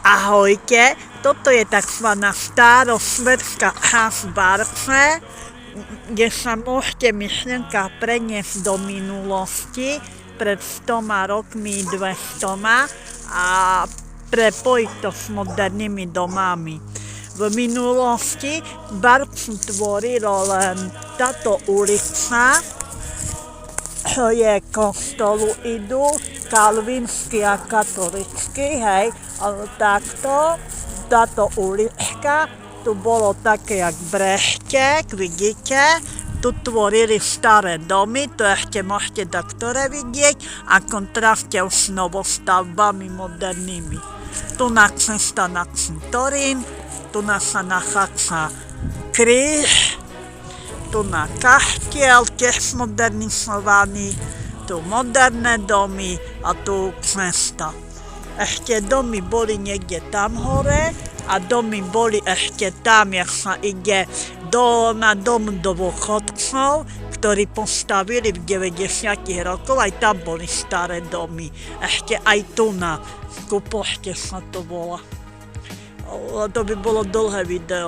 Ahojte, toto je tzv. Starosvedská časť Barce, kde sa môžete myšlienka preniesť do minulosti pred 100 rokmi, 200 a prepojiť to s modernými domami. V minulosti Barcu tvorilo len táto ulica, čo je kostolu idú, kalvínsky a katolický, hej, ale takto, táto ulička, tu bolo také jak breštek, vidíte, tu tvorili staré domy, tu ešte môžete ktoré vidieť, a kontraste už s novostavbami modernými. Tu na cesta na cintorín, tu sa nachádza kríž, tu na kaštiel, tiež modernizovaný, tu moderné domy a tu cesta. Ešte domy boli niekde tam hore a domy boli ešte tam, jak sa ide na dom dôchodcov, ktorí postavili v 90 rokoch, aj tam boli staré domy. Ešte aj tu na Kupošte sa to volá. To by bolo dlhé video.